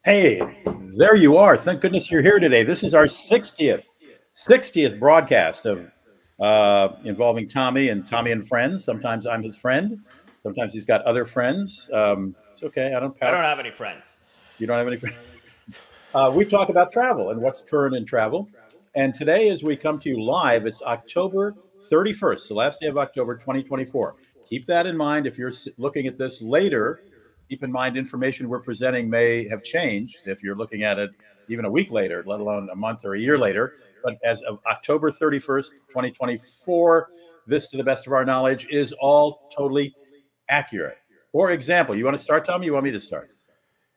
Hey, there you are. Thank goodness you're here today. This is our 60th broadcast of involving Tommy and friends. Sometimes I'm his friend. Sometimes he's got other friends. It's okay. I don't have any friends. You don't have any friends? We talk about travel and what's current in travel. And today, as we come to you live, it's October 31st, the last day of October 2024. Keep that in mind if you're looking at this later. Keep in mind information we're presenting may have changed if you're looking at it even a week later, let alone a month or a year later. But as of October 31st, 2024, this, to the best of our knowledge, is all totally accurate. For example, you want to start, Tommy? You want me to start?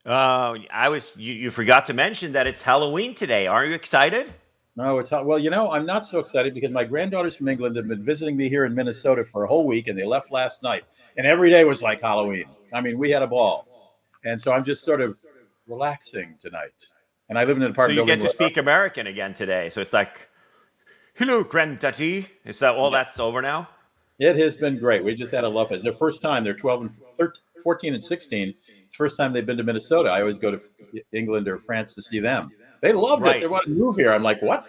You forgot to mention that it's Halloween today. Are you excited? No, it's not. Well, you know, I'm not so excited because my granddaughters from England have been visiting me here in Minnesota for a whole week, and they left last night. And every day was like Halloween. I mean, we had a ball. And so I'm just sort of relaxing tonight. And I live in an apartment building. So you get to speak American again today. So it's like, hello, granddaddy. Is that all that's over now? It has been great. We just had a love. It's their first time. They're 12 and 13, 14 and 16. It's the first time they've been to Minnesota. I always go to England or France to see them. They loved it. They want to move here. I'm like, what?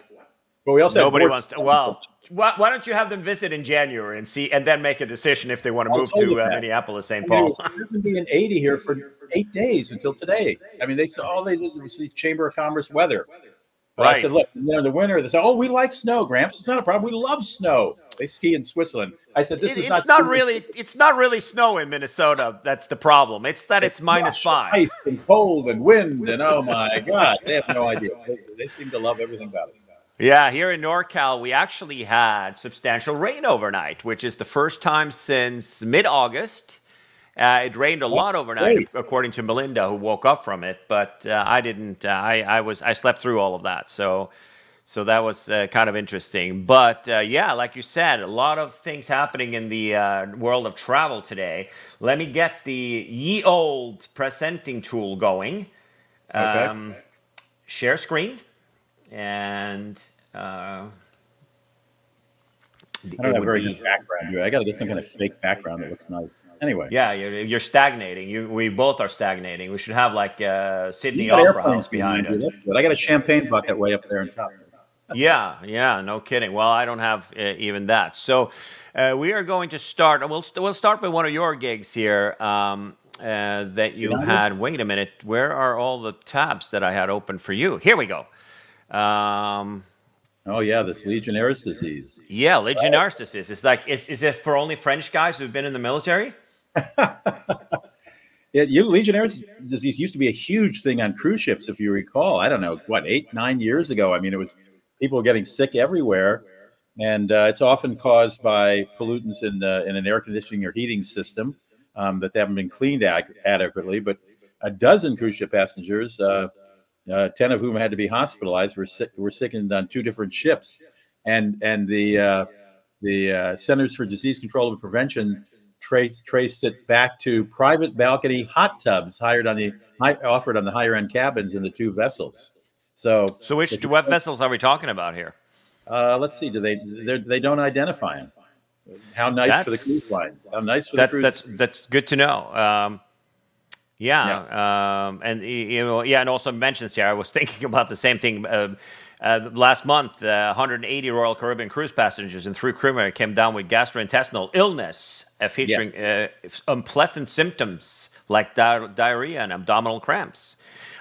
But we also nobody wants to. Well, why don't you have them visit in January and then make a decision if they want to move to Minneapolis, St. Paul? It was 70 and 80 here for 8 days until today. I mean, they saw all they did was see Chamber of Commerce weather. But I said, look, in the winter, they said, oh, we like snow, Gramps. It's not a problem. We love snow. They ski in Switzerland. I said, it's not really snow in Minnesota. That's the problem. It's that it's -5. Ice and cold and wind and oh my God, they have no idea. They seem to love everything about it. Yeah, here in NorCal, we actually had substantial rain overnight, which is the first time since mid-August. It rained a lot overnight, according to Melinda, who woke up from it. But I didn't. I slept through all of that. So that was kind of interesting. But yeah, like you said, a lot of things happening in the world of travel today. Let me get the ye old presenting tool going. Share screen. And I don't have a very good background here. I got to get some kind of fake background that looks nice. Anyway. Yeah, you're stagnating. We both are stagnating. We should have like Sydney Opera House behind us. That's good. I got a champagne bucket way up there on top. Yeah, no kidding. Well, I don't have even that. So we are going to start. We'll start with one of your gigs here that you had. Wait a minute. Where are all the tabs that I had open for you? Here we go. Oh yeah, this Legionnaire Disease. Yeah, Legionnaire Disease. It's like, is it for only French guys who've been in the military? Yeah, Legionnaire Disease used to be a huge thing on cruise ships, if you recall. I don't know, what, 8-9 years ago. I mean, it was people getting sick everywhere, and it's often caused by pollutants in an air conditioning or heating system that they haven't been cleaned adequately. But a dozen cruise ship passengers. 10 of whom had to be hospitalized, were sickened on 2 different ships, and the Centers for Disease Control and Prevention traced it back to private balcony hot tubs offered on the higher end cabins in the 2 vessels. So what vessels are we talking about here? Let's see. They don't identify them. How nice for the cruise lines. How nice for the cruise. That's good to know. And also mentions here, I was thinking about the same thing. Last month, 180 Royal Caribbean cruise passengers and 3 crewmen came down with gastrointestinal illness, featuring unpleasant symptoms like diarrhea and abdominal cramps.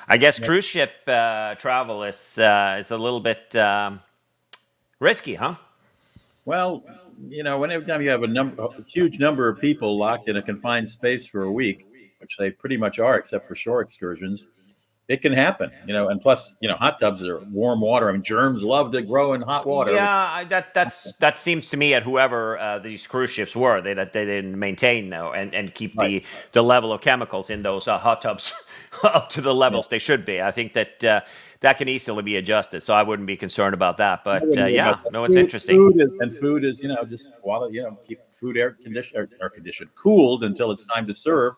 I guess cruise ship travel is a little bit risky, huh? Well, you know, whenever time you have a huge number of people locked in a confined space for a week, which they pretty much are, except for shore excursions, it can happen, you know. And plus, you know, hot tubs are warm water. I mean, germs love to grow in hot water. Yeah, that seems to me at whoever these cruise ships were, they didn't maintain and keep the level of chemicals in those hot tubs up to the levels they should be. I think that that can easily be adjusted, so I wouldn't be concerned about that. But it's interesting. Food is, you know, just quality. You know, keep food air conditioned, cooled until it's time to serve.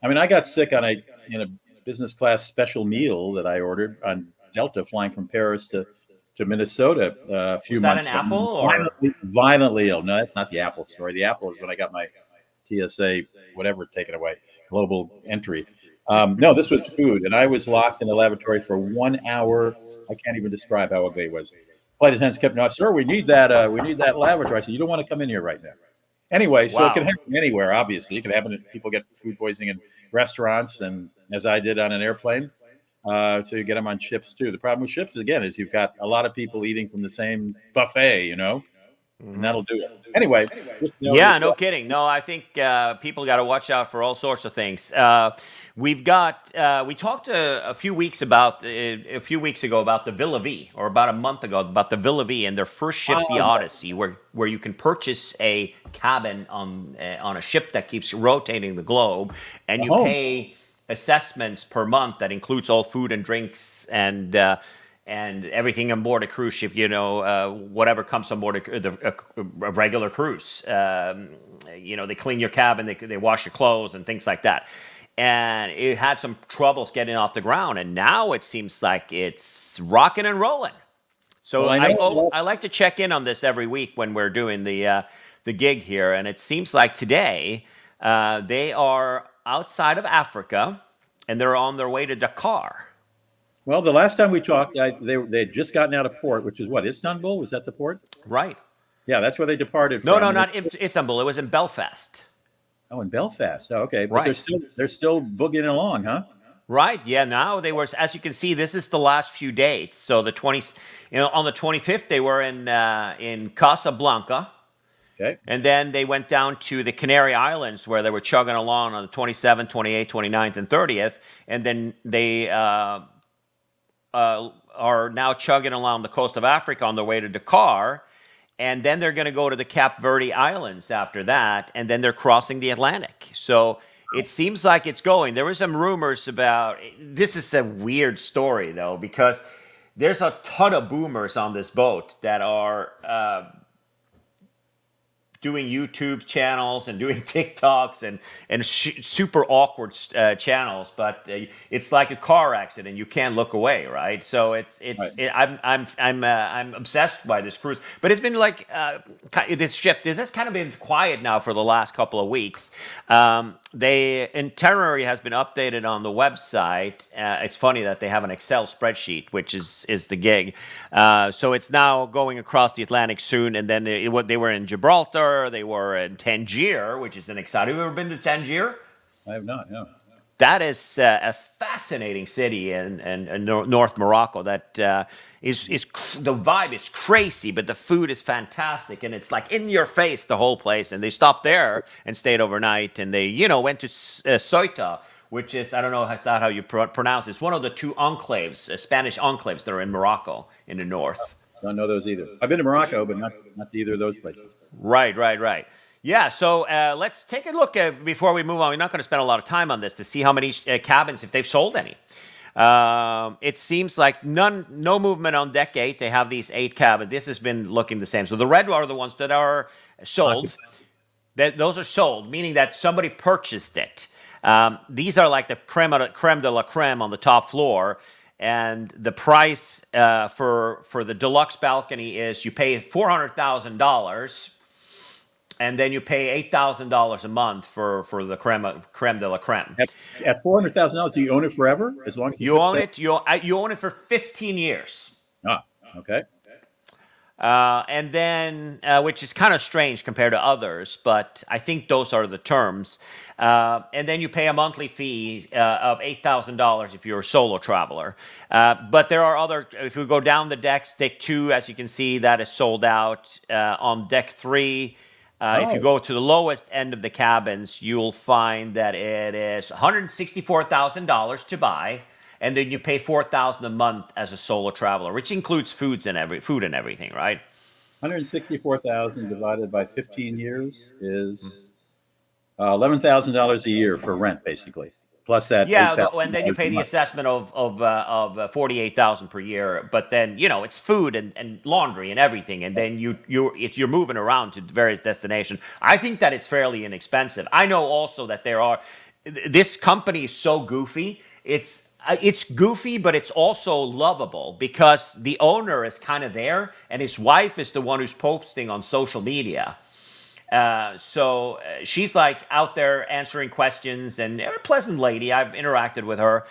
I mean, I got sick on a business class special meal that I ordered on Delta flying from Paris to Minnesota a few months ago. Was that an apple? Violently ill. No, that's not the Apple story. The Apple is when I got my TSA, whatever, taken away, global entry. No, this was food, and I was locked in the laboratory for 1 hour. I can't even describe how ugly it was. Flight attendants kept not, sir, we need that. We need that laboratory. I said, you don't want to come in here right now. Anyway, so it can happen anywhere. Obviously, it can happen. People get food poisoning in restaurants, and as I did on an airplane. So you get them on ships too. The problem with ships again is you've got a lot of people eating from the same buffet, you know. And that'll do it. Anyway. Yeah, no kidding. No, I think people got to watch out for all sorts of things. We talked a few weeks ago about the Villa V, or about a month ago about the Villa V and their first ship, the Odyssey, where you can purchase a cabin on a ship that keeps rotating the globe, and you pay assessments per month that includes all food and drinks and everything on board a cruise ship, you know, whatever comes on board a regular cruise. You know, they clean your cabin, they wash your clothes and things like that. And it had some troubles getting off the ground, and now it seems like it's rocking and rolling. So I like to check in on this every week when we're doing the gig here, and it seems like today they are outside of Africa, and they're on their way to Dakar. Well, the last time we talked, they had just gotten out of port, which is what, Istanbul? Was that the port? Right. Yeah, that's where they departed from. No, not Istanbul. It was in Belfast. Oh, in Belfast. Oh, okay. But right. they're still boogieing along, huh? Right. Yeah. Now they were, as you can see, this is the last few dates. So on the 25th, they were in Casablanca. Okay. And then they went down to the Canary Islands, where they were chugging along on the 27th, 28th, 29th, and 30th. And then they are now chugging along the coast of Africa on their way to Dakar, and then they're going to go to the Cape Verde Islands after that, and then they're crossing the Atlantic. So it seems like it's going. There were some rumors about, this is a weird story though, because there's a ton of boomers on this boat that are doing YouTube channels and doing TikToks and super awkward channels, but it's like a car accident. You can't look away, right? So I'm obsessed by this cruise, but it's been like this ship. This has kind of been quiet now for the last couple of weeks. Itinerary has been updated on the website. It's funny that they have an Excel spreadsheet, which is the gig. So it's now going across the Atlantic soon, and then they were in Gibraltar. They were in Tangier, which is an exciting. Have you ever been to Tangier? I have not, no. That is a fascinating city in North Morocco. That is the vibe is crazy, but the food is fantastic, and it's like in your face, the whole place. And they stopped there and stayed overnight, and they went to Ceuta, which is, I don't know, that's not how you pronounce it. It's one of the two enclaves, Spanish enclaves that are in Morocco in the north. I don't know those either. I've been to Morocco, but not to either of those places. Right. Yeah, so let's take a look before we move on. We're not going to spend a lot of time on this to see how many cabins, if they've sold any. It seems like no movement on deck 8. They have these 8 cabins. This has been looking the same. So the red are the ones that are sold. Those are sold, meaning that somebody purchased it. These are like the creme de la creme on the top floor. And the price for the deluxe balcony is you pay $400,000, and then you pay $8,000 a month for the creme de la creme. At $400,000, do you own it forever? As long as you own it, you own it for 15 years. Ah, okay. And then, which is kind of strange compared to others, but I think those are the terms. And then you pay a monthly fee of $8,000 if you're a solo traveler. But there are other, if we go down the decks, deck 2, as you can see, that is sold out. On deck 3, if you go to the lowest end of the cabins, you'll find that it is $164,000 to buy. And then you pay $4,000 a month as a solo traveler, which includes food and everything, right? $164,000 divided by 15 years is $11,000 a year for rent, basically. Plus that. Yeah, and then you pay the assessment of $48,000 per year. But then it's food and laundry and everything, and then you're moving around to various destinations. I think that it's fairly inexpensive. I know also that this company is so goofy. It's goofy, but it's also lovable because the owner is kind of there, and his wife is the one who's posting on social media. So she's like out there answering questions, and a pleasant lady. I've interacted with her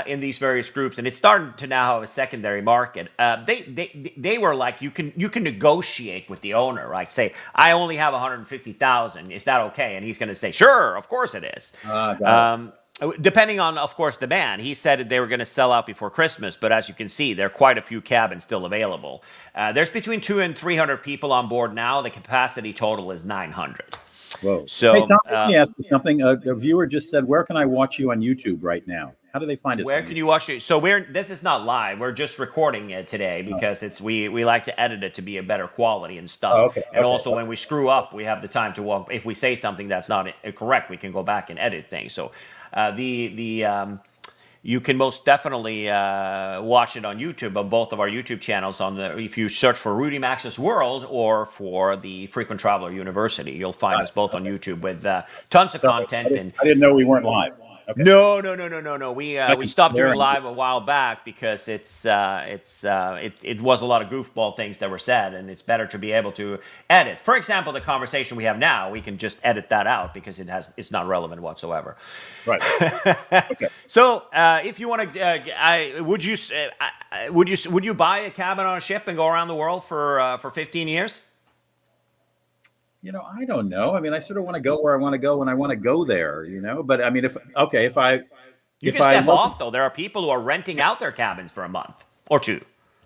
in these various groups, and it's starting to now have a secondary market. They were like, you can negotiate with the owner, right? Say, I only have 150,000. Is that okay? And he's going to say, sure, of course it is. Depending on, of course, demand. He said that they were going to sell out before Christmas, but as you can see, there are quite a few cabins still available. There's between 200 and 300 people on board now. The capacity total is 900. Whoa. So, hey, Tom, let me ask you something. A viewer just said, where can I watch you on YouTube right now? How do they find us? Where can you watch it? So this is not live. We're just recording it today because we like to edit it to be a better quality and stuff. Oh, okay. And also when we screw up, we have the time to walk. If we say something that's not correct, we can go back and edit things. So you can most definitely watch it on YouTube, on both of our YouTube channels. If you search for Rudy Maxa's World or for the Frequent Traveler University, you'll find us both on YouTube with tons of content. I didn't know we weren't live. Okay. No. We stopped doing live a while back because it was a lot of goofball things that were said, and it's better to be able to edit. For example, the conversation we have now, we can just edit that out because it's not relevant whatsoever. Right. Okay. So, if you want to, would you buy a cabin on a ship and go around the world for 15 years? I don't know. I mean, I sort of want to go where I want to go when I want to go there, But I mean, if I can step off, though. There are people who are renting out their cabins for a month or two.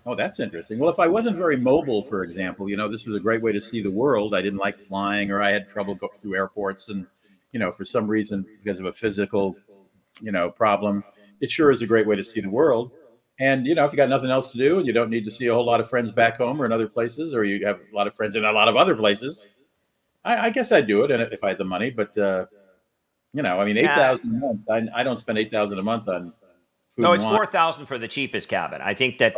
Oh, that's interesting. Well, if I wasn't very mobile, for example, this was a great way to see the world. I didn't like flying, or I had trouble going through airports, and for some reason, because of a physical, problem, it sure is a great way to see the world. And if you got nothing else to do, and you don't need to see a whole lot of friends back home or in other places, or you have a lot of friends in a lot of other places. I guess I'd do it, and if I had the money. But I mean, $8,000 a month. I don't spend $8,000 a month on food. No, it's $4,000 for the cheapest cabin. I think that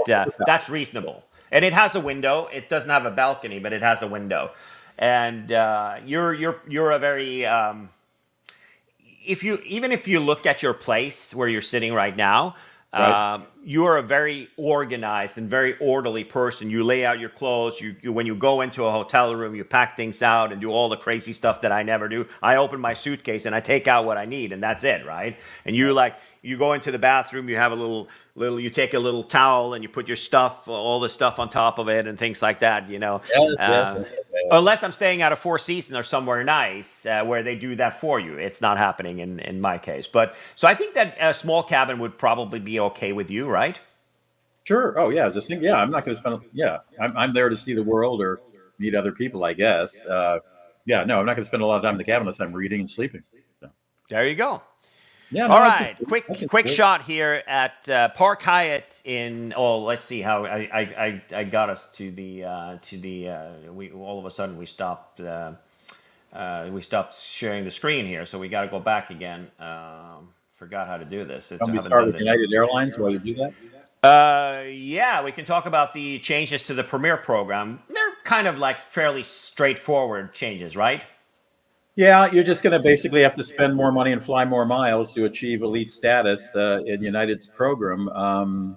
that's reasonable, and it has a window. It doesn't have a balcony, but it has a window. And you're a very if you look at your place where you're sitting right now. Right. You're a very organized and very orderly person. You lay out your clothes. You when you go into a hotel room, you pack things out and do all the crazy stuff that I never do. I open my suitcase and I take out what I need, and that's it, right? And you go into the bathroom, you have you take a little towel and you put your stuff, all the stuff on top of it and things like that, Yes. Unless I'm staying at a Four Seasons or somewhere nice where they do that for you. It's not happening in my case. So I think that a small cabin would probably be okay with you, right? Sure. Oh, yeah. I'm not going to spend. Yeah, I'm there to see the world or meet other people, I guess. No, I'm not going to spend a lot of time in the cabin unless I'm reading and sleeping. So. There you go. Yeah. All right. Quick shot here at Park Hyatt in. Oh, let's see how I got us to the. We all of a sudden we stopped sharing the screen here, so we got to go back again. Forgot how to do this. Can we start with United Airlines while you do that? Yeah, we can talk about the changes to the Premier program. They're kind of like fairly straightforward changes, right? Yeah, you're just going to basically have to spend more money and fly more miles to achieve elite status in United's program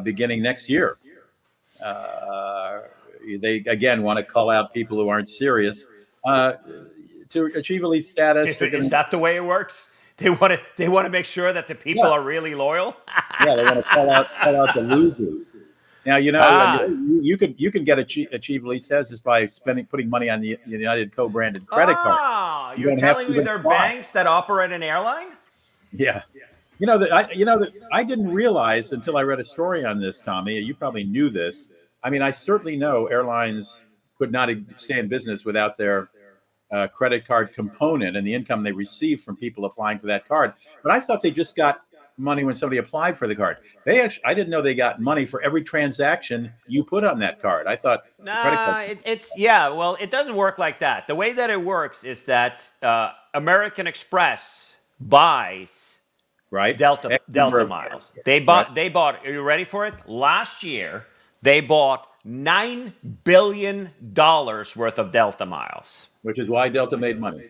beginning next year. They, again, want to call out people who aren't serious. To achieve elite status... Is that the way it works? They want to make sure that the people are really loyal? Yeah, they want to call out the losers. Now, you can get achieve elite status just by putting money on the United co-branded credit card. You're telling me there are banks that operate an airline? Yeah. I didn't realize until I read a story on this, Tommy. You probably knew this. I mean, I certainly know airlines could not stay in business without their credit card component and the income they receive from people applying for that card. But I thought they just got money when somebody applied for the card. I didn't know they got money for every transaction you put on that card. I thought it doesn't work like that. The way that it works is that American Express buys Delta miles. They bought. Are you ready for it? Last year they bought $9 billion worth of Delta miles, which is why Delta made money.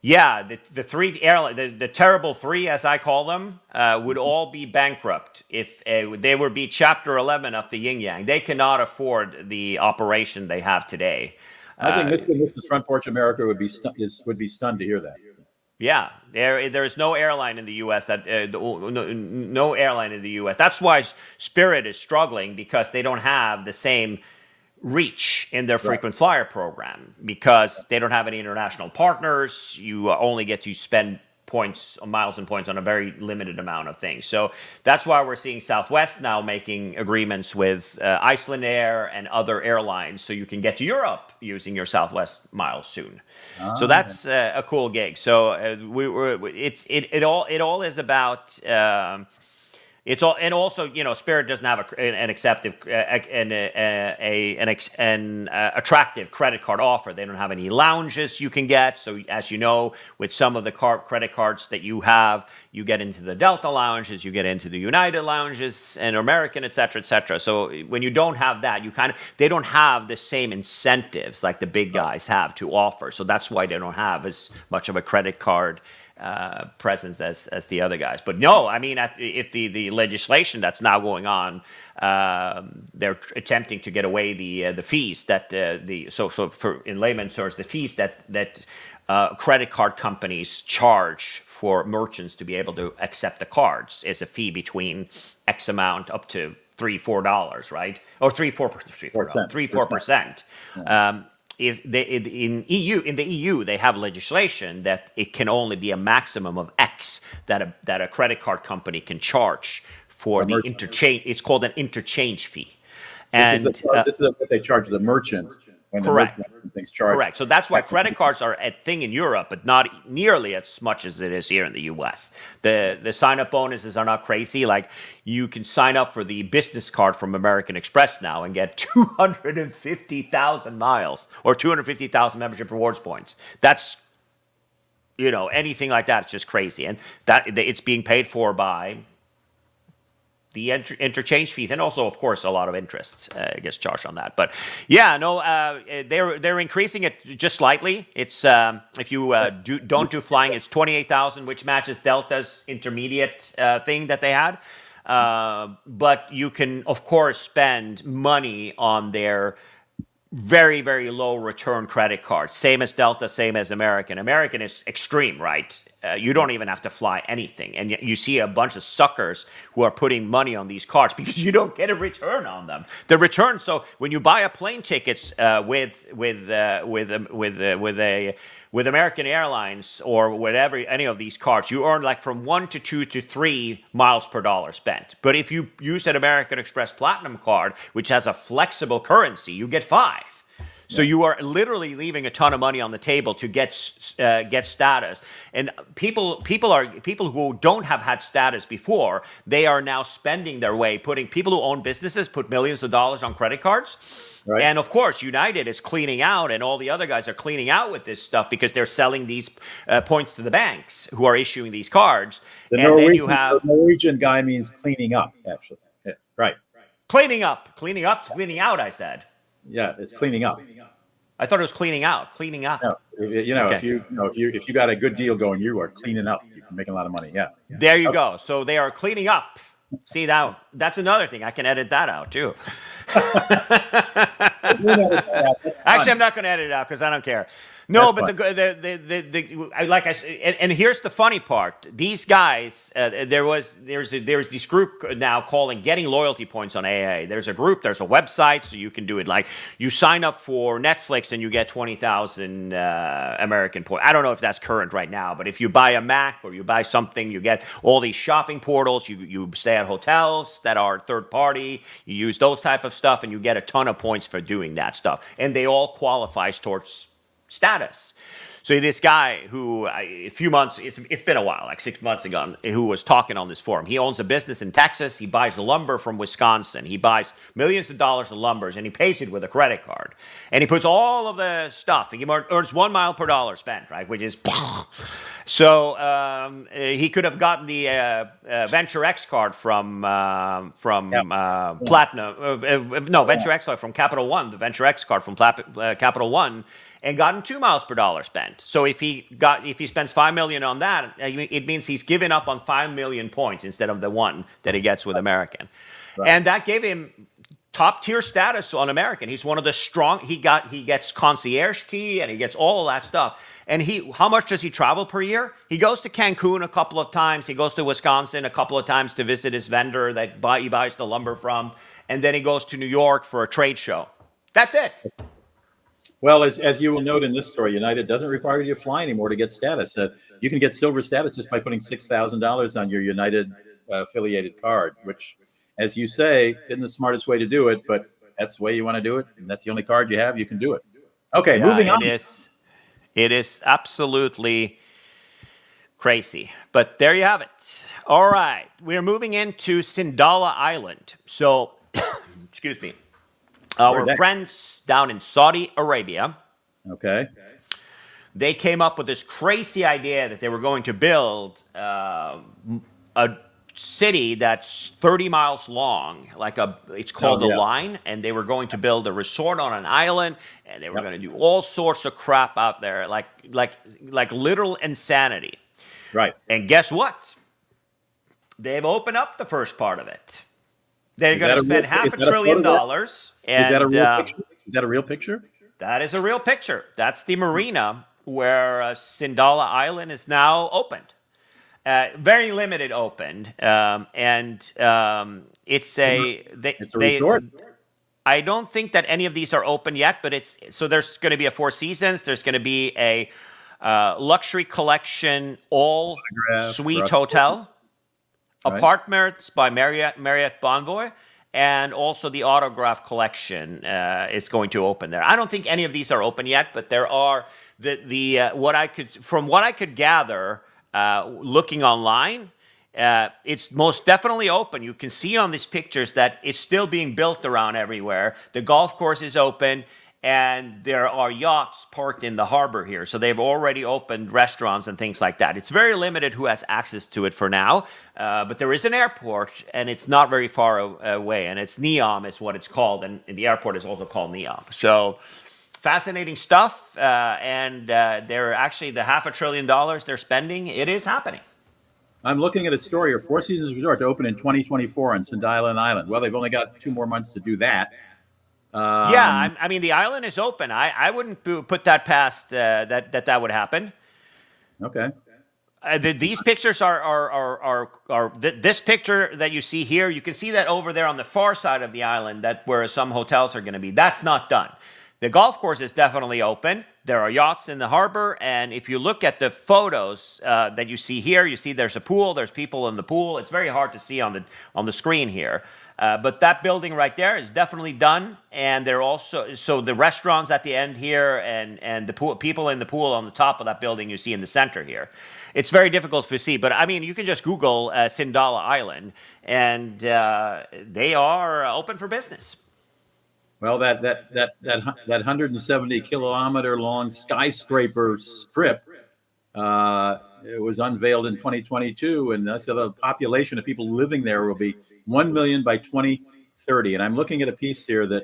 Yeah, the three airline, the terrible three, as I call them, would all be bankrupt if they would be Chapter 11 up the yin yang. They cannot afford the operation they have today. I think Mr. and Mrs. Front Porch America would be stunned to hear that. Yeah, there is no airline in the U.S. that no airline in the U.S. That's why Spirit is struggling, because they don't have the same reach in their frequent flyer program, because they don't have any international partners. You only get to spend miles and points on a very limited amount of things. So that's why we're seeing Southwest now making agreements with Iceland Air and other airlines, so you can get to Europe using your Southwest miles soon. So that's a cool gig. So it all is about. It's all, and also, Spirit doesn't have an attractive credit card offer. They don't have any lounges you can get. So, as you know, with some of the credit cards that you have, you get into the Delta lounges, you get into the United lounges, and American, et cetera, et cetera. So, when you don't have that, they don't have the same incentives like the big guys have to offer. So that's why they don't have as much of a credit card presence as the other guys. But no, I mean, if the legislation that's now going on, they're attempting to get away the fees that so for in layman's terms, the fees that credit card companies charge for merchants to be able to accept the cards is a fee between X amount up to $3-4, right? Or 3-4%. If they in the EU they have legislation that it can only be a maximum of X that a credit card company can charge for the interchange. It's called an interchange fee, and this is what they charge the merchant. When correct. Something's charged. Correct. So that's why credit cards are a thing in Europe, but not nearly as much as it is here in the U.S. The sign-up bonuses are not crazy. Like, you can sign up for the business card from American Express now and get 250,000 miles or 250,000 membership rewards points. That's, anything like that is just crazy. And that it's being paid for by the interchange fees, and also, of course, a lot of interest gets charged on that. But yeah, no, they're increasing it just slightly. It's if you don't do flying, it's 28,000, which matches Delta's intermediate thing that they had. But you can, of course, spend money on their very, very low return credit cards. Same as Delta, same as American. American is extreme, right? You don't even have to fly anything. And you see a bunch of suckers who are putting money on these cards because you don't get a return on them. The return, so when you buy a plane tickets with American Airlines or whatever, any of these cards, you earn like from 1 to 2 to 3 miles per dollar spent. But if you use an American Express Platinum card, which has a flexible currency, you get 5. So you are literally leaving a ton of money on the table to get status. And people who don't have had status before, they are now spending their way, people who own businesses put millions of dollars on credit cards. Right. And of course, United is cleaning out, and all the other guys are cleaning out with this stuff because they're selling these points to the banks who are issuing these cards. The Norwegian guy means cleaning up, actually. Yeah, right. Cleaning out, I said. Yeah, it's cleaning up. I thought it was cleaning out. No, okay. If you got a good deal going, you are cleaning up. You're making a lot of money. Yeah. There you go. So they are cleaning up. See, now that's another thing. I can edit that out too. Actually, I'm not going to edit it out because I don't care. No, that's but like I said, and here's the funny part. These guys, there's this group now getting loyalty points on AA. There's a group, there's a website, so you can do it. Like, you sign up for Netflix and you get 20,000 American points. I don't know if that's current right now, but if you buy a Mac or you buy something, you get all these shopping portals. You stay at hotels that are third party. You use those type of stuff, and you get a ton of points for doing that stuff. And they all qualifies towards status. So this guy who a few months, it's been a while, like 6 months ago, who was talking on this forum. He owns a business in Texas. He buys lumber from Wisconsin. He buys millions of dollars of lumbers, and he pays it with a credit card. And he puts all of the stuff. He earns 1 mile per dollar spent, right? Which is so he could have gotten the Venture X card from Platinum. Venture X card from Capital One. The Venture X card from Capital One. And gotten 2 miles per dollar spent. So if he spends $5 million on that, it means he's given up on 5 million points instead of the 1 that he gets with American. Right. And that gave him top tier status on American. He's one of the strong. He gets concierge key and he gets all of that stuff. And how much does he travel per year? He goes to Cancun a couple of times. He goes to Wisconsin a couple of times to visit his vendor that he buys the lumber from. And then he goes to New York for a trade show. That's it. Well, as you will note in this story, United doesn't require you to fly anymore to get status. You can get silver status just by putting $6,000 on your United affiliated card, which, as you say, isn't the smartest way to do it, but that's the way you want to do it. And that's the only card you have. You can do it. Okay, yeah, moving on. It is absolutely crazy. But there you have it. All right. We're moving into Sindalah Island. So, excuse me. Our friends down in Saudi Arabia. Okay. They came up with this crazy idea that they were going to build a city that's 30 miles long, it's called the Line, and they were going to build a resort on an island, and they were going to do all sorts of crap out there, like literal insanity. Right. And guess what? They've opened up the first part of it. They're going to spend $500 billion. And, is that a real picture? Is that a real picture? That is a real picture. That's the marina where Sindalah Island is now opened. Very limited opened, it's a resort. I don't think that any of these are open yet, but there's going to be a Four Seasons. There's going to be a luxury collection all suite hotel, apartments by Marriott Bonvoy, and also the Autograph collection is going to open there. I don't think any of these are open yet, but there are what I could gather. Looking online, it's most definitely open. You can see on these pictures that it's still being built around everywhere. The golf course is open, and there are yachts parked in the harbor here. So they've already opened restaurants and things like that. It's very limited who has access to it for now, but there is an airport, and it's not very far away, and it's NEOM is what it's called, and the airport is also called NEOM. So fascinating stuff, and they're actually the $500 billion they're spending. It is happening. I'm looking at a story here. Four Seasons Resort to open in 2024 on Sindalah Island. Well, they've only got 2 more months to do that. I mean, the island is open. I wouldn't put that past that would happen. Okay. These pictures are this picture that you see here. You can see that over there on the far side of the island, where some hotels are going to be. That's not done. The golf course is definitely open. There are yachts in the harbor, and if you look at the photos that you see here, you see there's a pool. There's people in the pool. It's very hard to see on the screen here, but that building right there is definitely done. And they're also the restaurants at the end here, and the pool, people in the pool on the top of that building you see in the center here. It's very difficult to see, but I mean you can just Google Sindalah Island, and they are open for business. Well, that 170-kilometer long skyscraper strip, it was unveiled in 2022, and so the population of people living there will be 1 million by 2030. And I'm looking at a piece here that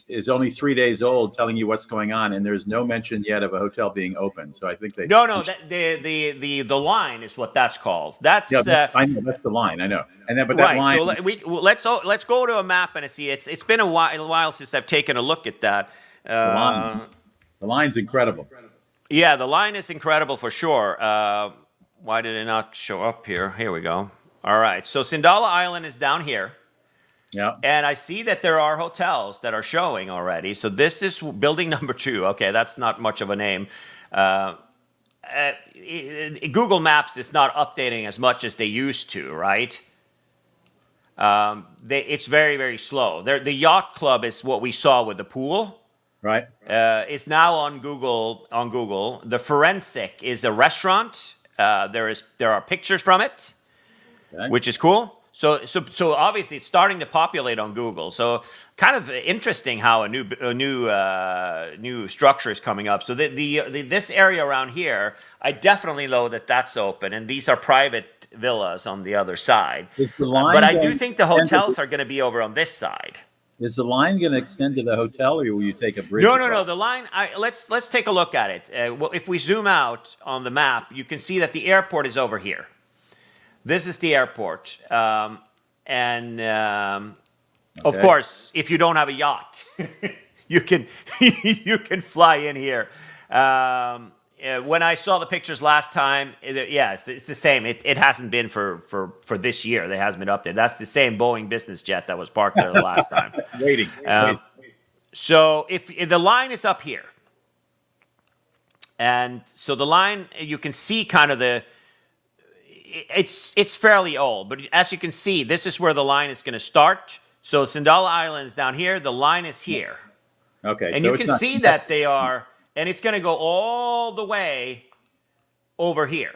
is only 3 days old, telling you what's going on, and there's no mention yet of a hotel being open. So I think the Line is what that's called. That's I know that's the Line. I know, and then that line. So let's go to a map and see. It's been a while since I've taken a look at that. The Line's incredible. Yeah, the Line is incredible for sure. Why did it not show up here? Here we go. All right, so Sindalah Island is down here. Yeah. And I see that there are hotels that are showing already. So this is building number 2. Okay, that's not much of a name. Google Maps is not updating as much as they used to, right? It's very, very slow. The Yacht Club is what we saw with the pool. Right. It's now on Google. The Forensic is a restaurant. There are pictures from it, okay, which is cool. So obviously it's starting to populate on Google. So kind of interesting how a new structure is coming up. So this area around here, I definitely know that that's open, and these are private villas on the other side. But I do think the hotels are going to be over on this side. Is the Line going to extend to the hotel, or will you take a bridge? No. The Line. Let's take a look at it. If we zoom out on the map, you can see that the airport is over here. This is the airport, and Of course, if you don't have a yacht, you can you can fly in here. When I saw the pictures last time, it's the same. It hasn't been for this year. There hasn't been updated. That's the same Boeing business jet that was parked there the last time. Waiting. So if the line is up here, and so the line, you can see kind of it's fairly old, but as you can see, this is where the line is going to start. So Sindala Island is down here. The line is here. Okay. And so you can see that they are, and it's going to go all the way over here.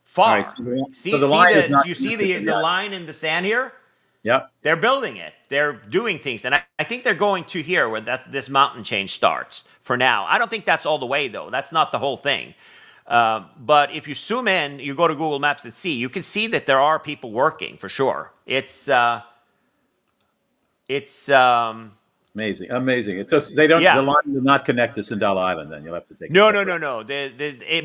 Far. Right, so see the line in the sand here? Yeah. They're building it. They're doing things. And I think they're going to here where this mountain change starts for now. I don't think that's all the way, though. That's not the whole thing. But if you zoom in, you go to Google Maps and see, you can see that there are people working for sure. It's amazing. It's just they don't. The line will not connect to Sindala Island. Then you'll have to take. No.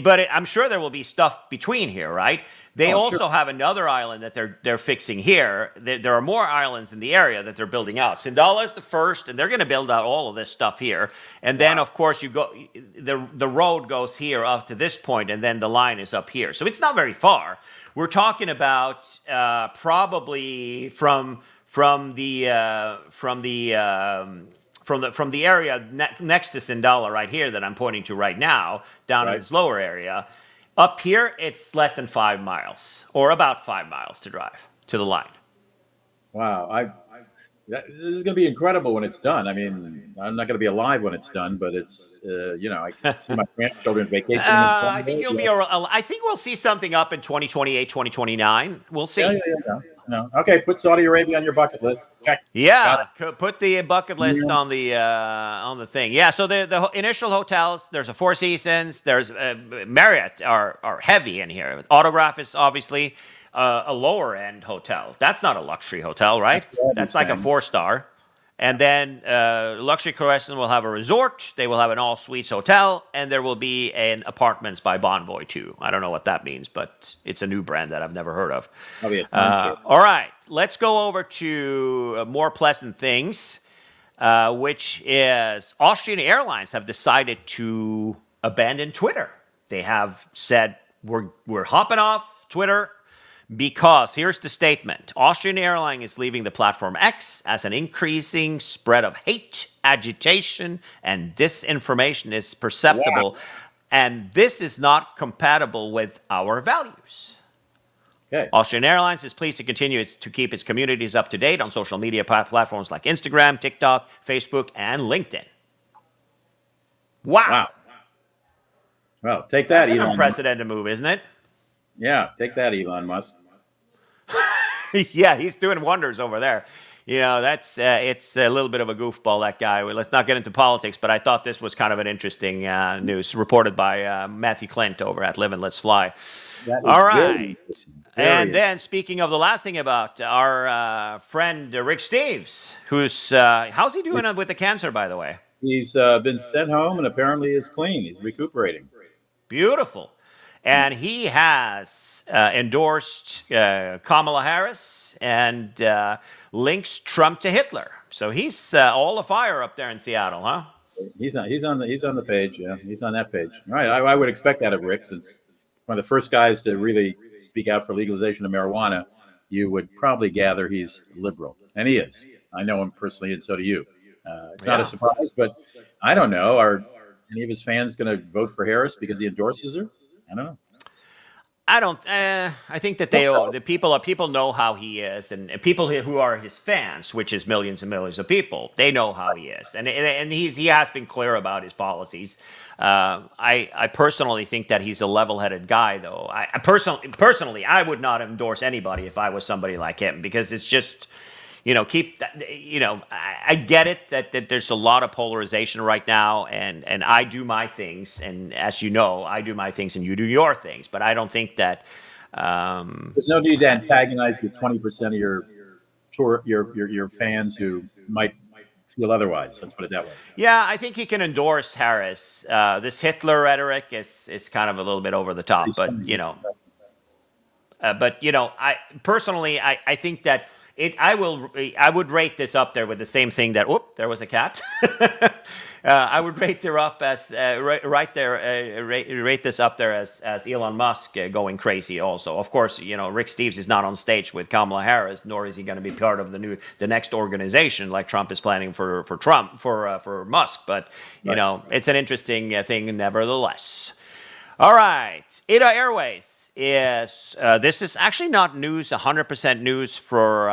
But I'm sure there will be stuff between here, right? They also have another island that they're fixing here. There are more islands in the area that they're building out. Sindala is the first, and they're going to build out all of this stuff here. And then, of course, you go. The road goes here up to this point, and then the line is up here. So it's not very far. We're talking about probably from the area next to Sindala right here that I'm pointing to right now, down in this lower area. Up here, it's less than 5 miles, or about 5 miles to drive to the line. Wow, this is going to be incredible when it's done. I mean, I'm not going to be alive when it's done, but it's I can see my grandchildren vacationing. I think you'll be. I think we'll see something up in 2028, 2029. We'll see. Yeah. No. Okay, put Saudi Arabia on your bucket list. Check. Yeah, put the bucket list on the thing. Yeah, so the initial hotels, there's a Four Seasons, there's Marriott are heavy in here. Autograph is obviously a lower end hotel. That's not a luxury hotel, right? That's like a 4-star. And then Luxury Crescent will have a resort. They will have an all-suites hotel, and there will be an apartments by Bonvoy too. I don't know what that means, but it's a new brand that I've never heard of. All right, let's go over to more pleasant things, which is Austrian Airlines have decided to abandon Twitter. They have said we're hopping off Twitter. Because here's the statement. Austrian Airlines is leaving the platform X as an increasing spread of hate, agitation, and disinformation is perceptible. Yeah. And this is not compatible with our values. Okay. Austrian Airlines is pleased to continue to keep its communities up to date on social media platforms like Instagram, TikTok, Facebook, and LinkedIn. Wow. Well, take that, Elon. That's an unprecedented move, isn't it? Yeah, take that, Elon Musk. Yeah, he's doing wonders over there. That's it's a little bit of a goofball, that guy. Let's not get into politics, but I thought this was kind of an interesting news reported by Matthew Clint over at Live and Let's Fly. All right. And then speaking of the last thing about our friend Rick Steves, how's he doing with the cancer, by the way? He's been sent home and apparently is clean. He's recuperating. Beautiful. And he has endorsed Kamala Harris and links Trump to Hitler. So he's all afire up there in Seattle, huh? He's on the page. Yeah, he's on that page. All right, I would expect that of Rick, since one of the first guys to really speak out for legalization of marijuana. You would probably gather he's liberal, and he is. I know him personally, and so do you. It's not a surprise, but I don't know. Are any of his fans going to vote for Harris because he endorses her? I don't know. I think that people know how he is, and people who are his fans, which is millions and millions of people, they know how he is, and he has been clear about his policies. I personally think that he's a level-headed guy, though. I personally, I would not endorse anybody if I was somebody like him, because it's just. I get it that there's a lot of polarization right now, and I do my things, and as you know, I do my things and you do your things, but I don't think that there's no need to antagonize with 20% of your fans who might feel otherwise. Let's put it that way. Yeah, I think he can endorse Harris. This Hitler rhetoric is kind of a little bit over the top, but I personally, I think that I would rate this up there with the same thing that. Whoop, there was a cat. I would rate there up as rate this up there as Elon Musk going crazy. Also, of course, Rick Steves is not on stage with Kamala Harris, nor is he going to be part of the next organization like Trump is planning for Musk. But it's an interesting thing nevertheless. All right, ITA Airways is this is actually not news, 100% news for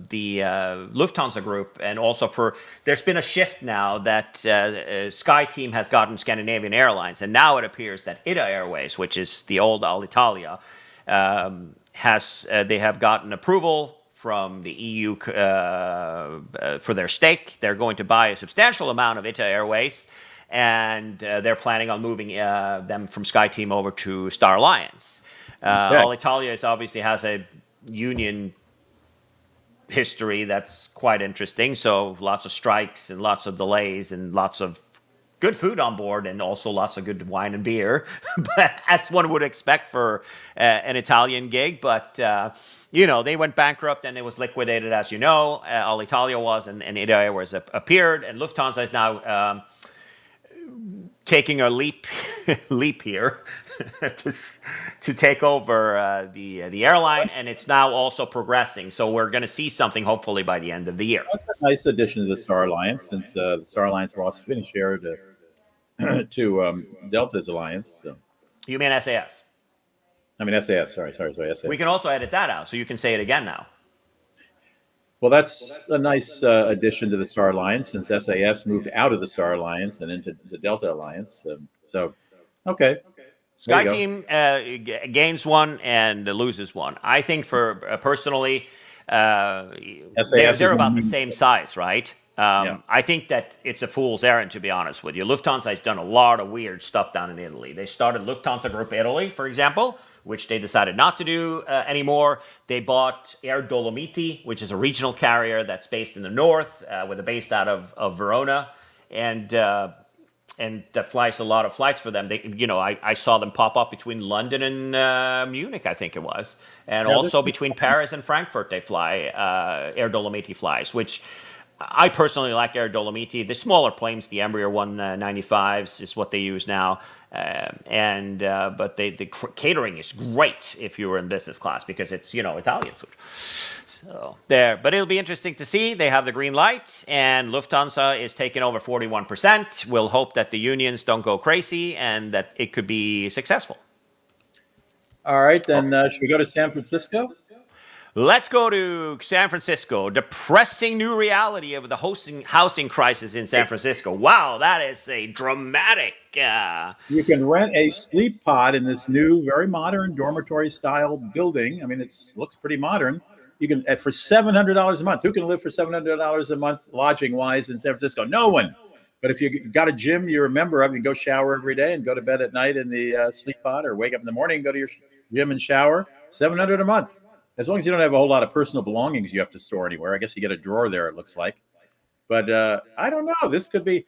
the Lufthansa Group, and also there's been a shift now that SkyTeam has gotten Scandinavian Airlines, and now it appears that ITA Airways, which is the old Alitalia, they have gotten approval from the EU for their stake. They're going to buy a substantial amount of ITA Airways, and they're planning on moving them from SkyTeam over to Star Alliance. Alitalia obviously has a union history that's quite interesting, so lots of strikes and lots of delays and lots of good food on board, and also lots of good wine and beer, but as one would expect for an Italian gig. But they went bankrupt and it was liquidated, as you know. Alitalia was, and ITA Airways appeared, and Lufthansa is now taking a leap here to take over the airline, and it's now also progressing. So we're going to see something hopefully by the end of the year. That's a nice addition to the Star Alliance, since the Star Alliance lost Finishare to Delta's alliance. So. You mean SAS? I mean SAS. Sorry, SAS. We can also edit that out, so you can say it again now. Well, that's a nice addition to the Star Alliance, since SAS moved out of the Star Alliance and into the Delta Alliance. So, okay. SkyTeam gains one and loses one. I think personally, they're about the same size, right? I think that it's a fool's errand, to be honest with you. Lufthansa has done a lot of weird stuff down in Italy. They started Lufthansa Group Italy, for example, which they decided not to do anymore. They bought Air Dolomiti, which is a regional carrier that's based in the north, with a base out of Verona, and that flies a lot of flights for them. I saw them pop up between London and Munich, I think it was, and also between Paris and Frankfurt. They fly Air Dolomiti flies, which I personally like Air Dolomiti. The smaller planes, the Embraer 195s, is what they use now. But the catering is great if you were in business class, because it's Italian food. So but it'll be interesting to see. They have the green light, and Lufthansa is taking over 41%. We'll hope that the unions don't go crazy and that it could be successful. All right, then should we go to San Francisco? Let's go to San Francisco. Depressing new reality of the housing crisis in San Francisco. Wow, that is a dramatic. You can rent a sleep pod in this new, very modern dormitory-style building. I mean, it looks pretty modern. You can for $700 a month. Who can live for $700 a month lodging-wise in San Francisco? No one. But if you got a gym you're a member of, you can go shower every day and go to bed at night in the sleep pod, or wake up in the morning and go to your gym and shower. $700 a month. As long as you don't have a whole lot of personal belongings you have to store anywhere. I guess you get a drawer there, it looks like. But I don't know. This could be,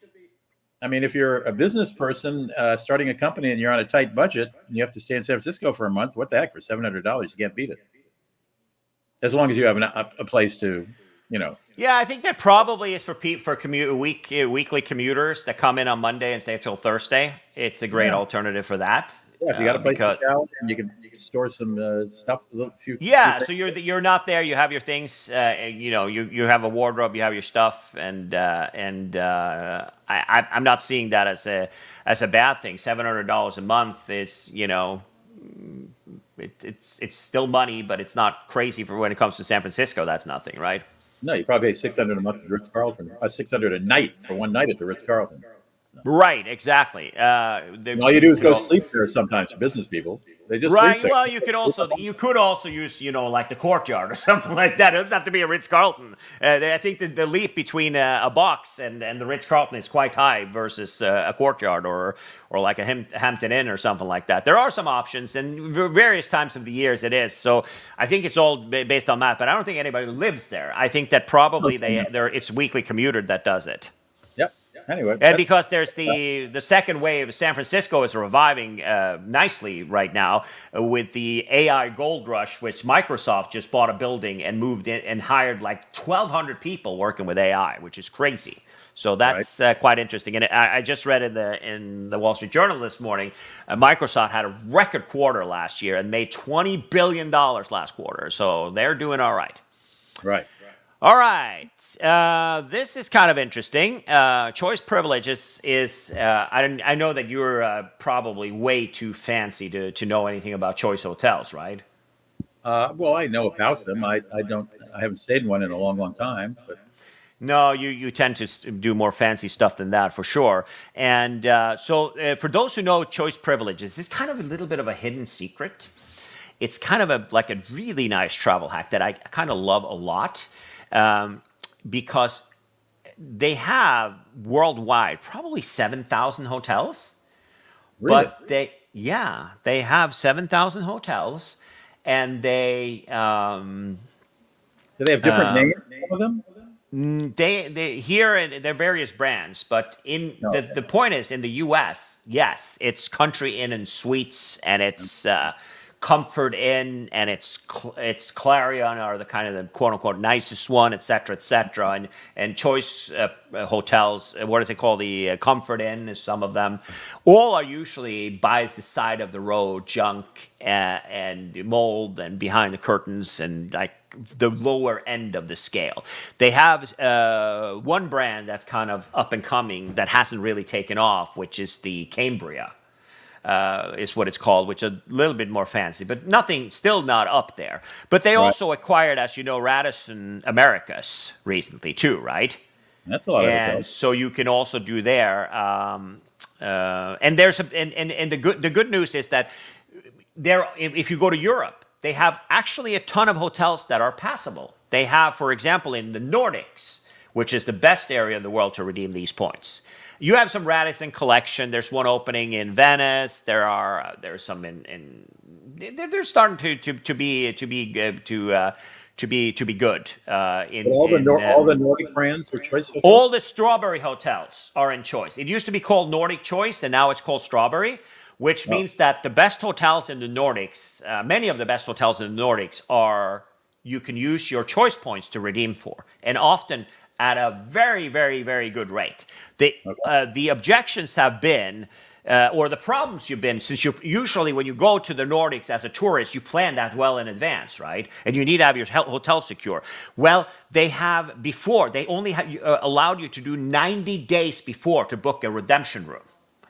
I mean, if you're a business person starting a company and you're on a tight budget and you have to stay in San Francisco for a month, what the heck? For $700, you can't beat it. As long as you have a place to, Yeah, I think that probably is for weekly commuters that come in on Monday and stay until Thursday. It's a great alternative for that. Yeah, if you got a place to shower, and you can store some stuff. So you're not there. You have your things. You have a wardrobe. You have your stuff, and I'm not seeing that as a bad thing. $700 a month is it's still money, but it's not crazy for when it comes to San Francisco. That's nothing, right? No, you probably pay $600 a month at the Ritz-Carlton. $600 a night for one night at the Ritz-Carlton. Right, exactly. All you do is go sleep there sometimes for business people. They just sleep there. Well, you could also use like the Courtyard or something like that. It doesn't have to be a Ritz-Carlton. I think the leap between a box and the Ritz-Carlton is quite high versus a Courtyard or like a Hampton Inn or something like that. There are some options, and various times of the years it is. So I think it's all based on that. But I don't think anybody lives there. I think that probably it's weekly commuter that does it. Yep. Anyway, And because there's the second wave, San Francisco is reviving nicely right now with the AI gold rush, which Microsoft just bought a building and moved in and hired like 1,200 people working with AI, which is crazy. So that's quite interesting. And I just read in the Wall Street Journal this morning, Microsoft had a record quarter last year and made $20 billion last quarter. So they're doing all right. Right. All right. This is kind of interesting. Choice privileges is I know that you're probably way too fancy to know anything about choice hotels, right? Well, I know about them. I haven't stayed in one in a long, long time. But no, you tend to do more fancy stuff than that for sure. And so for those who know choice privileges, it's kind of a little bit of a hidden secret. It's kind of like a really nice travel hack that I kind of love a lot. Because they have worldwide probably 7,000 hotels. really? But they have 7,000 hotels, and they Do they have different names, some of them? they here they're various brands, but the point is in the U.S. yes, it's Country Inn and Suites, and it's Comfort Inn, and it's Clarion are the kind of the quote unquote nicest one, etc., etc. And Choice hotels, what is it called? The Comfort Inn is some of them. All are usually by the side of the road, junk and mold, and behind the curtains, and like the lower end of the scale. They have one brand that's kind of up and coming that hasn't really taken off, which is the Cambria. Is what it's called, which is a little bit more fancy, but nothing, still not up there. But they also acquired, as you know, Radisson Americas recently too, right? That's a lot of And hotels. so you can also do there. And there's the good news is that there, if you go to Europe, they have actually a ton of hotels that are passable. They have, for example, in the Nordics, which is the best area in the world to redeem these points. You have some Radisson collection. There's one opening in Venice. There's some in they're starting to be good. All the Nordic brands are Choice hotels? All the Strawberry hotels are in Choice. It used to be called Nordic Choice, and now it's called Strawberry, which means that the best hotels in the Nordics, many of the best hotels in the Nordics you can use your Choice points to redeem for, and often at a very, very, very good rate. The objections have been, or the problems you've been, since usually when you go to the Nordics as a tourist, you plan that well in advance, right? And you need to have your hotel secure. Well, they only allowed you to do 90 days before to book a redemption room.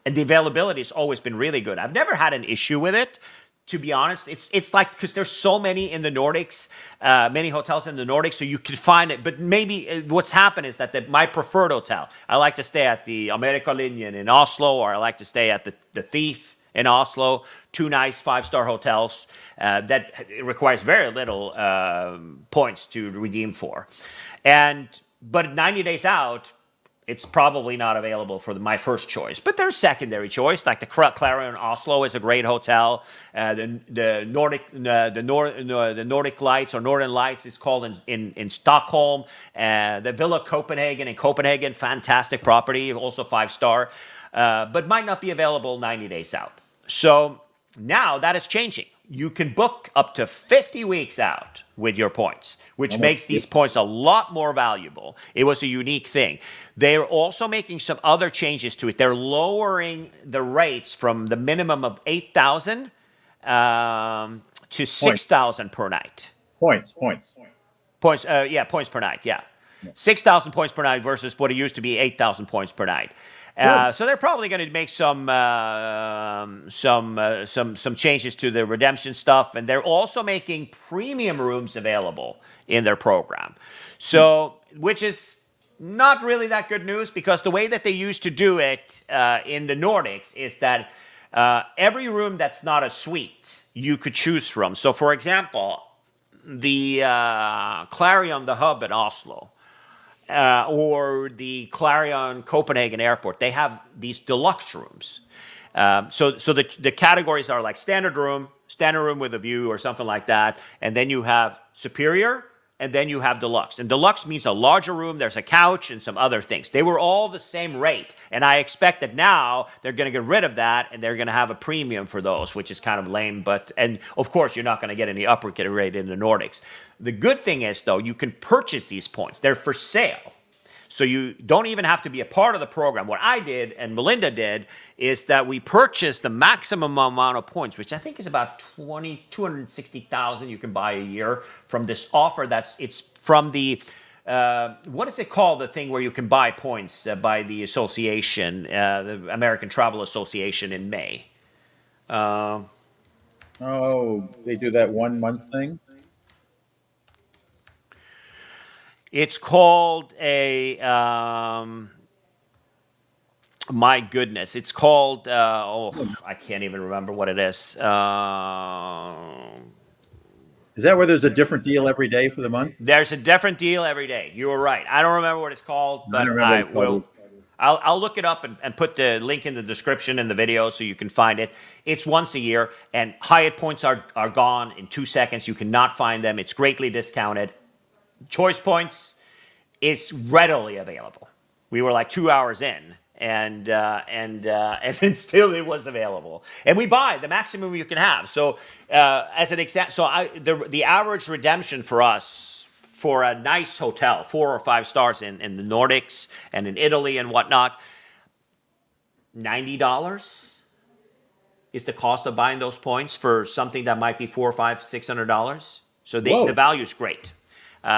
And the availability has always been really good. I've never had an issue with it. To be honest, it's like, because there's so many in the Nordics, many hotels in the Nordics, so you can find it. But maybe what's happened is that my preferred hotel, I like to stay at the Amerikalinjen in Oslo, or I like to stay at the Thief in Oslo, two nice 5-star hotels that requires very little points to redeem for. But 90 days out, it's probably not available for my first choice, but there's secondary choice, like the Clarion Oslo is a great hotel. The Nordic Lights or Northern Lights is called in Stockholm. The Villa Copenhagen in Copenhagen, fantastic property, also 5-star, but might not be available 90 days out. So now that is changing. You can book up to 50 weeks out with your points, which makes these points a lot more valuable. It was a unique thing. They're also making some other changes to it. They're lowering the rates from the minimum of 8,000 to 6,000 per night. Points. Points per night, yeah. 6,000 points per night versus what it used to be 8,000 points per night. So they're probably going to make some changes to the redemption stuff, and they're also making premium rooms available in their program. So, which is not really that good news, because the way that they used to do it in the Nordics is that every room that's not a suite you could choose from. So, for example, the Clarion the Hub in Oslo. Or the Clarion Copenhagen Airport, they have these deluxe rooms. So the categories are like standard room with a view or something like that, and then you have superior, and then you have deluxe. And deluxe means a larger room, there's a couch and some other things. They were all the same rate, and I expect that now they're going to get rid of that, and they're going to have a premium for those, which is kind of lame. And of course, you're not going to get any upgrade rate in the Nordics. The good thing is, though, you can purchase these points. They're for sale. So you don't even have to be a part of the program. What I did and Melinda did is that we purchased the maximum amount of points, which I think is about 260,000 you can buy a year from this offer. It's from the, what is it called? The thing where you can buy points by the association, the American Travel Association in May. Oh, they do that 1 month thing? It's called a, my goodness, it's called, I can't even remember what it is. Is that where there's a different deal every day for the month? There's a different deal every day. You were right. I don't remember what it's called, but I will. I'll look it up and put the link in the description in the video so you can find it. It's once a year, and Hyatt points are gone in 2 seconds. You cannot find them. It's greatly discounted. Choice points, it's readily available. We were like 2 hours in, and then still it was available. And we buy the maximum you can have. So as an example, so the average redemption for us for a nice hotel, 4 or 5 stars in the Nordics and in Italy and whatnot, $90 is the cost of buying those points for something that might be $400, $500, $600. So the value is great.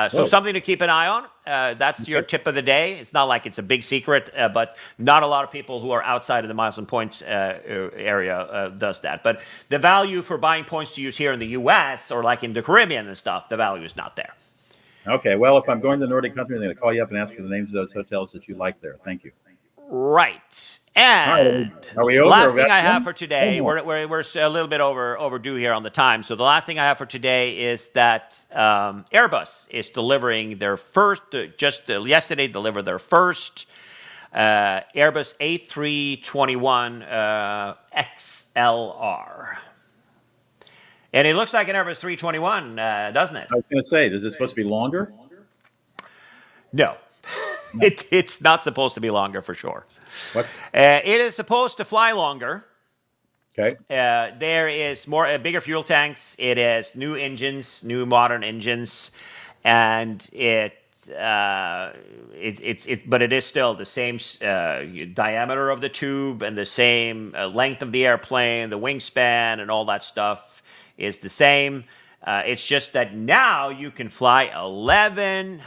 So something to keep an eye on. That's your tip of the day. It's not like it's a big secret, but not a lot of people who are outside of the miles and points area does that. But the value for buying points to use here in the U.S. or like in the Caribbean and stuff, the value is not there. Okay. Well, if I'm going to the Nordic country, I'm going to call you up and ask for the names of those hotels that you like there. Thank you. Right. And are we over? Last thing I have for today, we're a little bit overdue here on the time. So the last thing I have for today is that Airbus is delivering their first, yesterday delivered their first Airbus A321 XLR. And it looks like an Airbus 321, doesn't it? I was going to say, is it supposed to be longer? No. It's not supposed to be longer for sure. What? It is supposed to fly longer. Okay. There is bigger fuel tanks. It has new engines, new modern engines, and but it is still the same diameter of the tube and the same length of the airplane, the wingspan, and all that stuff is the same. It's just that now you can fly 11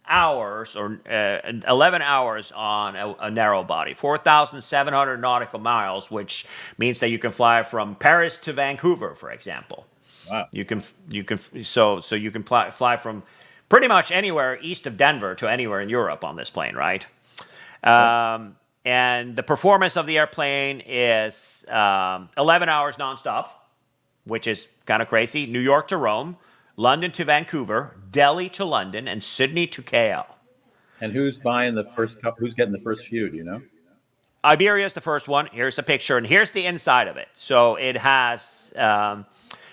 hours or 11 hours on a narrow body, 4,700 nautical miles, which means that you can fly from Paris to Vancouver, for example. Wow. You can fly from pretty much anywhere east of Denver to anywhere in Europe on this plane, right? And the performance of the airplane is 11 hours nonstop, which is kind of crazy. New York to Rome, London to Vancouver, Delhi to London, and Sydney to KL. And who's buying the first cup? Who's getting the first few? Do you know? Iberia is the first one. Here's a picture, and here's the inside of it. So it has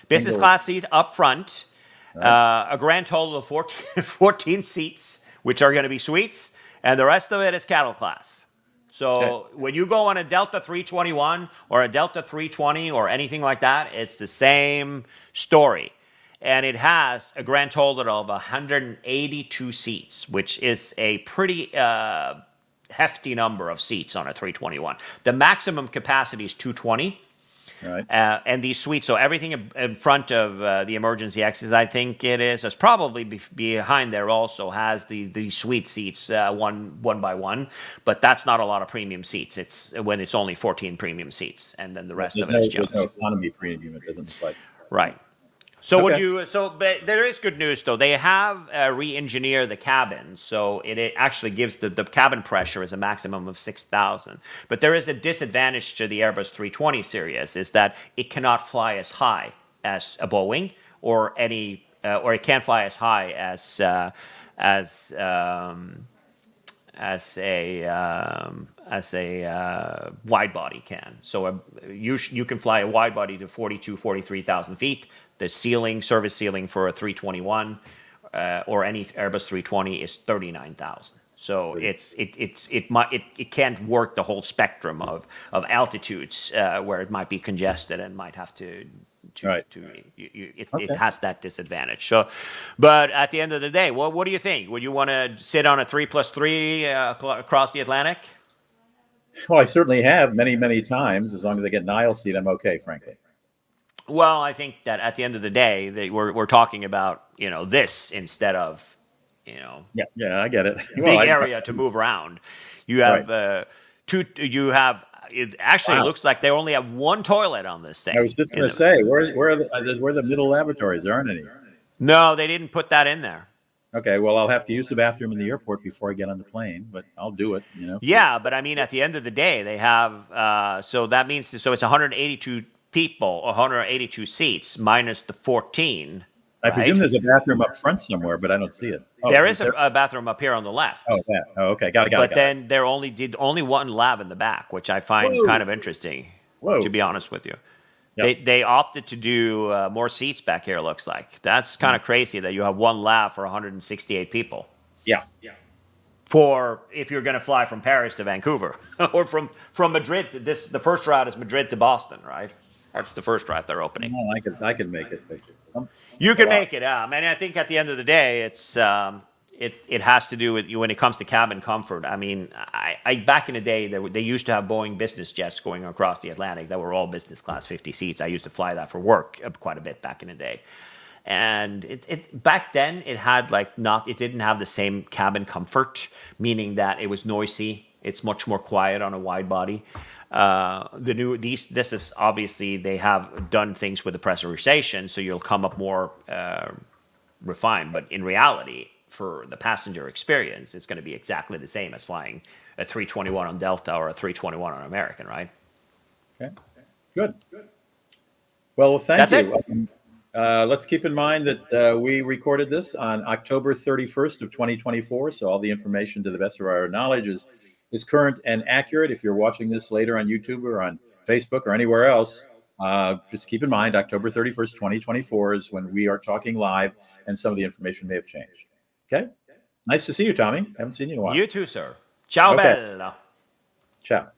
business class seat up front, a grand total of 14 seats, which are going to be suites, and the rest of it is cattle class. So when you go on a Delta 321 or a Delta 320 or anything like that, it's the same story. And it has a grand total of 182 seats, which is a pretty hefty number of seats on a 321. The maximum capacity is 220. Right. And these suites, so everything in front of the emergency exits, I think it is, it's probably behind there also has the suite seats one by one, but that's not a lot of premium seats. It's when it's only 14 premium seats, and then the rest of it is just. There's no economy premium, it doesn't look like. Right. So but there is good news though. They have re-engineered the cabin, so it actually gives the cabin pressure is a maximum of 6,000. But there is a disadvantage to the Airbus 320 series, is that it cannot fly as high as a Boeing or it can't fly as high as a wide body can. So you can fly a wide body to 42,000, 43,000 feet. The service ceiling for a 321 or any Airbus 320 is 39,000. So it can't work the whole spectrum of altitudes where it might be congested and might have to it has that disadvantage. So, but at the end of the day, what do you think? Would you want to sit on a 3+3 across the Atlantic? Well, I certainly have many times. As long as I get an aisle seat, I'm okay, frankly. Well, I think that at the end of the day, we're talking about this instead of yeah, I get it. Big area to move around. You have It actually looks like they only have one toilet on this thing. I was just going to say, where are the middle lavatories? There aren't any. No, they didn't put that in there. Okay, well, I'll have to use the bathroom in the airport before I get on the plane, but I'll do it. Yeah, but I mean, at the end of the day, they have. So that means it's 182 people, 182 seats minus the 14. I presume there's a bathroom up front somewhere, but I don't see it. There is a bathroom up here on the left. Oh, yeah. Oh, okay. Got it. But then there only one lab in the back, which I find kind of interesting, to be honest with you. Yep. They opted to do more seats back here, looks like. That's kind of crazy that you have one lab for 168 people. Yeah. For if you're going to fly from Paris to Vancouver or from Madrid to the first route is Madrid to Boston, right? That's the first route they're opening. Well, I can make it. You can make it. And I think at the end of the day, it has to do with when it comes to cabin comfort. I mean, I back in the day, they used to have Boeing business jets going across the Atlantic that were all business class 50 seats. I used to fly that for work quite a bit back in the day. And it back then it had it didn't have the same cabin comfort, meaning that it was noisy. It's much more quiet on a wide body. This is obviously they have done things with the pressurization, so you'll come up more refined. But in reality, for the passenger experience, it's going to be exactly the same as flying a 321 on Delta or a 321 on American, right? Okay, good. Well, thank you. Let's keep in mind that we recorded this on October 31st of 2024, so all the information, to the best of our knowledge, is current and accurate. If you're watching this later on YouTube or on Facebook or anywhere else, just keep in mind October 31st, 2024 is when we are talking live, and some of the information may have changed. Okay? Nice to see you, Tommy. Haven't seen you in a while. You too, sir. Ciao, bella. Ciao.